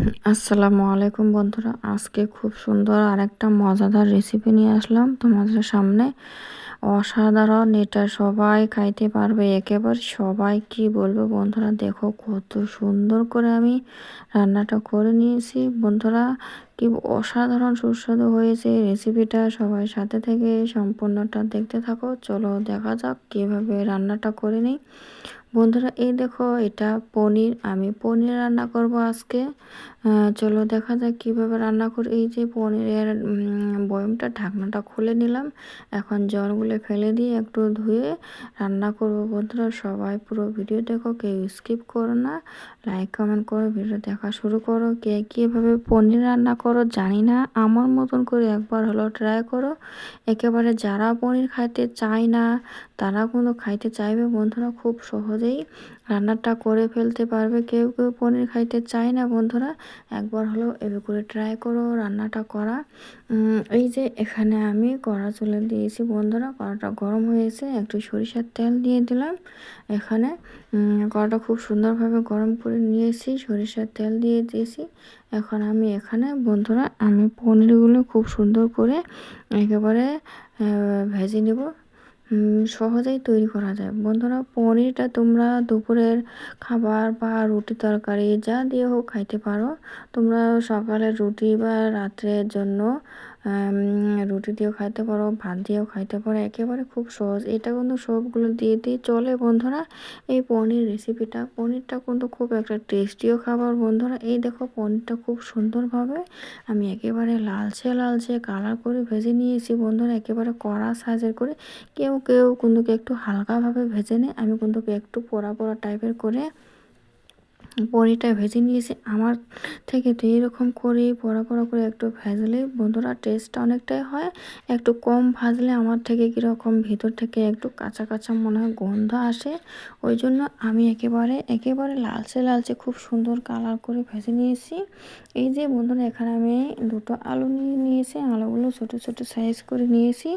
আসসালামু আলাইকুম বন্ধুরা, আজকে খুব সুন্দর আরেকটা মজাদার রেসিপি নিয়ে আসলাম তোমাদের সামনে। অসাধারণ, এটা সবাই খাইতে পারবে, একেবারে সবাই। কি বলবো বন্ধুরা, দেখো কত সুন্দর করে আমি রান্নাটা করে নিয়েছি বন্ধুরা। কি অসাধারণ সুস্বাদু হয়েছে রেসিপিটা। সবাই সাথে থেকে সম্পূর্ণটা দেখতে থাকো। চলো দেখা যাক কিভাবে রান্নাটা করে নিই বন্ধুরা। এই দেখো, এটা পনির, আমি পনির রান্না করব আজকে। চলো দেখা যাক কিভাবে রান্না করি। এই যে পনিরের বয়মটা, ঢাকনাটা খুলে নিলাম। এখন জলগুলো ফেলে দিয়ে একটু ধুয়ে রান্না করব বন্ধুরা। সবাই পুরো ভিডিও দেখো, কেউ স্কিপ করো না, লাইক কমেন্ট করো, ভিডিও দেখা শুরু করো। কে কীভাবে পনির রান্না করো জানি না, আমার মতন করে একবার হলো ট্রাই করো। একেবারে যারা পনির খাইতে চায় না তারা কিন্তু খাইতে চাইবে বন্ধুরা, খুব সহজেই রান্নাটা করে ফেলতে পারবে। কেউ কেউ পনির খাইতে চায় না বন্ধুরা, একবার হলেও এভাবে করে ট্রাই করো রান্নাটা করা। এই যে এখানে আমি কড়া চুলে দিয়েছি বন্ধুরা, কড়াটা গরম হয়েছে, একটু সরিষার তেল দিয়ে দিলাম এখানে। কড়াটা খুব সুন্দরভাবে গরম করে নিয়েছি, সরিষার তেল দিয়ে দিয়েছি। এখন আমি এখানে বন্ধুরা, আমি পনিরগুলো খুব সুন্দর করে একেবারে ভেজে নেব। সহজেই তৈরি করা যায় বন্ধুরা। পনিরটা তোমরা দুপুরের খাবার বা রুটি তরকারি যা দিয়ে হোক খাইতে পারো। তোমরা সকালের রুটি বা রাত্রের জন্য রুটি দিয়েও খাইতে পারো, ভাত দিয়েও খাইতে পারো, একেবারে খুব সহজ। এটা কিন্তু সবগুলো দিয়ে দিয়ে চলে বন্ধুরা। এই পনির রেসিপিটা, পনিরটা কিন্তু খুব একটা টেস্টিও খাবার বন্ধুরা। এই দেখো, পনিরটা খুব সুন্দরভাবে আমি একেবারে লালচে লালচে কালার করে ভেজে নিয়েছি বন্ধুরা, একেবারে কড়া সাইজের করে। কেউ কেউ কিন্তু একটু হালকাভাবে ভেজে নেয়, আমি কিন্তু একটু পোড়া পোড়া টাইপের করে পনিরটা ভেজে নিয়েছি। আমার থেকে তো এইরকম করে পোড়া পোড়া করে একটু ভাজলে বন্ধুরা টেস্টটা অনেকটাই হয়। একটু কম ভাজলে আমার থেকে কীরকম ভিতর থেকে একটু কাঁচা কাঁচা মনে হয়, গন্ধ আসে। ওই জন্য আমি একেবারে একেবারে লালচে লালচে খুব সুন্দর কালার করে ভেজে নিয়েছি। এই যে বন্ধুরা, এখানে আমি দুটো আলু নিয়ে নিয়েছি, আলুগুলো ছোটো ছোটো সাইজ করে নিয়েছি।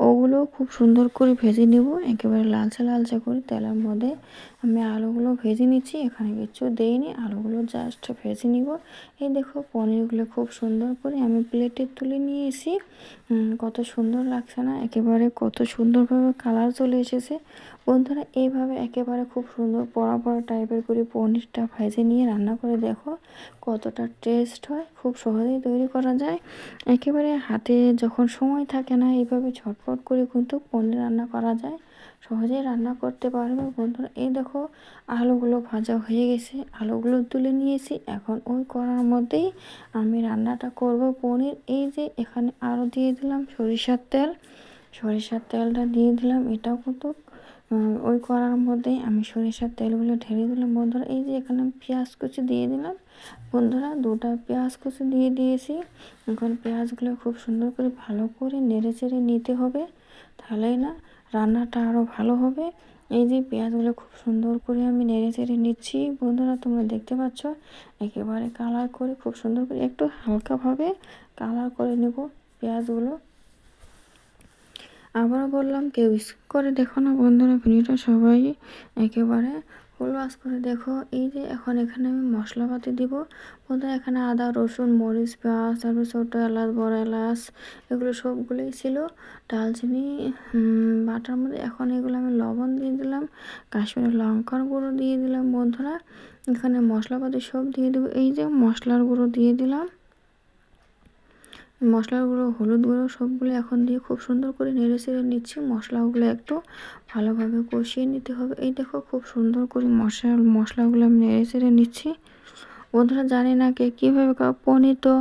ওগুলো খুব সুন্দর করে ভেজে নেব, একেবারে লালচে লালচে করে তেলের মধ্যে আমি আলুগুলো ভেজে নিচ্ছি। এখানে কিছু দেইনি, আলুগুলো জাস্ট ভেজে নিব। এই দেখো, পনিরগুলো খুব সুন্দর করে আমি প্লেটে তুলে নিয়েছি। কত সুন্দর লাগছে না, একেবারে কত সুন্দরভাবে কালার চলে এসেছে বন্ধুরা। এইভাবে একেবারে খুব সুন্দর পড়া পড়া টাইপের করে পনিরটা ভেজে নিয়ে রান্না করে দেখো কতটা টেস্ট হয়। খুব সহজেই তৈরি করা যায়, একেবারে হাতে যখন সময় থাকে না, এইভাবে ঝটপট করে কিন্তু পনির রান্না করা যায়, সহজেই রান্না করতে পারবে বন্ধুরা। এই দেখো, আলুগুলো ভাজা হয়ে গেছে, আলুগুলো তুলে নিয়েছি। এখন ওই কড়ার মধ্যেই আমি রান্নাটা করব পনির। এই যে এখানে আরও দিয়ে দিলাম সরিষার তেল, সরিষার তেলটা দিয়ে দিলাম। এটাও কিন্তু ওই কড়ার মধ্যেই আমি সরিষার তেলগুলো ঢেলে দিলাম বন্ধুরা। এই যে এখানে পেঁয়াজ কুচি দিয়ে দিলাম বন্ধুরা, দুটা পেঁয়াজ কুচি দিয়ে দিয়েছি। এখন পেঁয়াজগুলো খুব সুন্দর করে ভালো করে নেড়ে চেড়ে নিতে হবে, তাহলেই না রান্নাটা আরও ভালো হবে। এই যে পেঁয়াজগুলো খুব সুন্দর করে আমি নেড়ে চেড়ে নিচ্ছি বন্ধুরা, তোমরা দেখতে পাচ্ছ একেবারে কালার করে খুব সুন্দর করে একটু হালকাভাবে কালার করে নেব পেঁয়াজগুলো। আবারও বললাম, কেউ স্কিপ করে দেখো না বন্ধুরা ভিডিওটা, সবাই একেবারে ফুল ওয়াশ করে দেখো। এই যে এখন এখানে আমি মশলাপাতি দিব বন্ধুরা। এখানে আদা রসুন মরিচ পেঁয়াজ, তারপর ছোটো এলাচ বড় এলাচ, এগুলো সবগুলোই ছিল। দালচিনি বাটার মধ্যে। এখন এগুলো আমি লবণ দিয়ে দিলাম, কাশ্মীরি লঙ্কার গুঁড়ো দিয়ে দিলাম বন্ধুরা। এখানে মশলাপাতি সব দিয়ে দেবো। এই যে মশলার গুঁড়ো দিয়ে দিলাম, মশলার গুঁড়ো হলুদ গুঁড়ো সবগুলো এখন দিয়ে খুব সুন্দর করে নেড়ে চেড়ে নিচ্ছি। মশলাগুলো একটু ভালোভাবে কষিয়ে নিতে হবে। এই দেখো, খুব সুন্দর করে মশলাগুলো আমি নেড়ে চেড়ে নিচ্ছি বন্ধুরা। জানি না কে কীভাবে পনির তো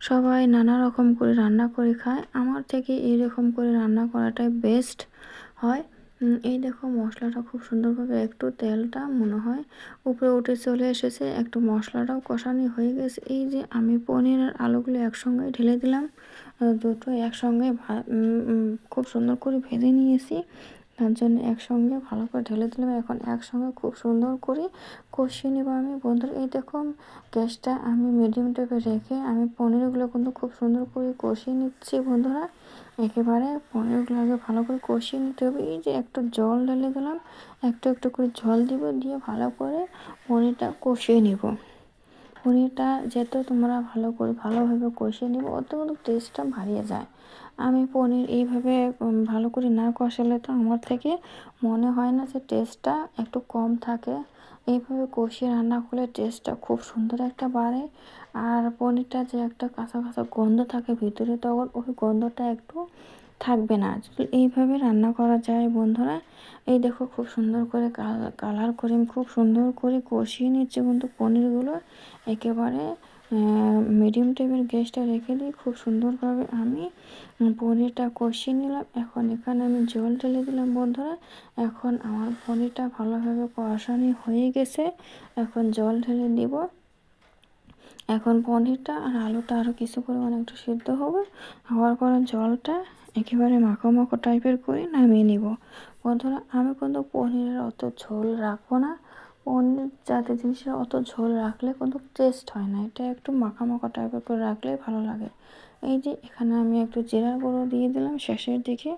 সবাই নানা রকম করে রান্না করে খায়, আমার থেকে এইরকম করে রান্না করাটাই বেস্ট হয়। এই দেখো, মশলাটা খুব সুন্দরভাবে একটু তেলটা মনে হয় উপরে উঠে চলে এসেছে, একটু মশলাটাও কষানো হয়ে গেছে। এই যে আমি পনির আর আলুগুলো একসঙ্গে ঢেলে দিলাম, দুটো একসঙ্গে খুব সুন্দর করে ভেজে নিয়েছি, তার জন্য একসঙ্গে ভালো করে ঢেলে দিলাম। এখন একসঙ্গে খুব সুন্দর করে কষিয়ে নেব আমি বন্ধুরা। এই দেখো, গ্যাসটা আমি মিডিয়াম টাইপে রেখে আমি পনিরগুলো কিন্তু খুব সুন্দর করে কষিয়ে নিচ্ছি বন্ধুরা। একেবারে পনিরগুলো আগে ভালো করে কষিয়ে নিতে হবে। এই যে একটু জল ঢেলে দিলাম, একটু একটু করে জল দিব, দিয়ে ভালো করে পনিরটা কষিয়ে নেব। পনিরটা যত তোমরা ভালোভাবে কষিয়ে নিবে অত কিন্তু টেস্টটা বাড়িয়ে যায়। আমি পনির এইভাবে ভালো করে না কষালে তো আমার থেকে মনে হয় না যে টেস্টটা একটু কম থাকে। এইভাবে কষিয়ে রান্না করলে টেস্টটা খুব সুন্দর একটা বাড়ে। আর পনিরটা যে একটা কাঁচা কাঁচা গন্ধ থাকে ভিতরে, তখন ওই গন্ধটা একটু থাকবে না যদি এইভাবে রান্না করা যায় বন্ধুরা। এই দেখো খুব সুন্দর করে কালার করে আমি খুব সুন্দর করে কষিয়ে নিচ্ছি কিন্তু পনিরগুলো একেবারে মিডিয়াম টাইপের গ্যাসটা রেখে দিয়ে খুব সুন্দরভাবে আমি পনিরটা কষিয়ে নিলাম। এখন এখানে আমি জল ঢেলে দিলাম বন্ধুরা। এখন আমার পনিরটা ভালোভাবে কষানো হয়ে গেছে, এখন জল ঢেলে দিব। এখন পনিরটা আর আলুটা আরও কিছু পরিমাণে একটু সিদ্ধ হবে, হওয়ার পরে জলটা একেবারে মাখো মাখো টাইপের করে নামিয়ে নিব বন্ধুরা। আমি কিন্তু পনিরের অত ঝোল রাখবো না, পনির জাতীয় জিনিসের অত ঝোল রাখলে কিন্তু টেস্ট হয় না, এটা একটু মাখা মাখা টাইপের করে রাখলেই ভালো লাগে। এই যে এখানে আমি একটু জিরার গুঁড়ো দিয়ে দিলাম শেষের দিকে,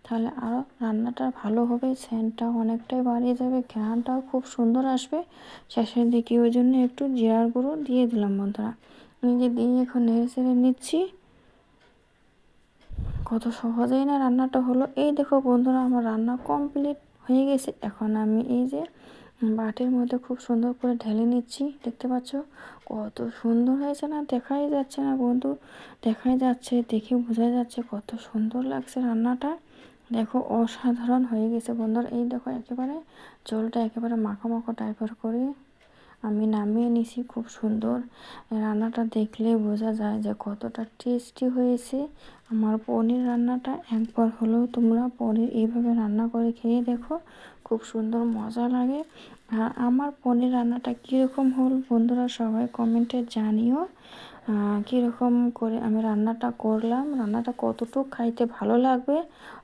তাহলে আরও রান্নাটা ভালো হবে, সেন্টটা অনেকটাই বাড়িয়ে যাবে, ঘ্রাণটাও খুব সুন্দর আসবে শেষের দিকে, ওই জন্য একটু জিরার গুঁড়ো দিয়ে দিলাম বন্ধুরা। এই যে দিয়ে এখন নেড়ে চেড়ে নিচ্ছি। কত সহজেই না রান্নাটা হলো। এই দেখো বন্ধুরা আমার রান্না কমপ্লিট হয়ে গেছে। এখন আমি এই যে বাটির মধ্যে খুব সুন্দর করে ঢেলে নিচ্ছি, দেখতে পাচ্ছ কত সুন্দর হয়েছে না? দেখাই যাচ্ছে না বন্ধু? দেখাই যাচ্ছে, দেখে বোঝা যাচ্ছে কত সুন্দর লাগছে রান্নাটা। দেখো অসাধারণ হয়ে গেছে বন্ধুরা। এই দেখো একেবারে জলটা একেবারে মাখো মাখো টাইপের করে আমি নামিয়ে নিছি। খুব সুন্দর রান্নাটা দেখলে বোঝা যায় যে কতটা টেস্টি হয়েছে আমার পনির রান্নাটা। একবার হলেও তোমরা পনির এইভাবে রান্না করে খেয়ে দেখো, খুব সুন্দর মজা লাগে। আর আমার পনির রান্নাটা কীরকম হল বন্ধুরা সবাই কমেন্টে জানিও, কীরকম করে আমি রান্নাটা করলাম, রান্নাটা কতটুকু খাইতে ভালো লাগবে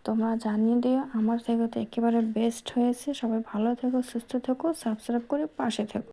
তোমরা জানিয়ে দিও। আমার থেকে তো একেবারে বেস্ট হয়েছে। সবাই ভালো থেকো, সুস্থ থেকো, সাবস্ক্রাইব করে পাশে থেকো।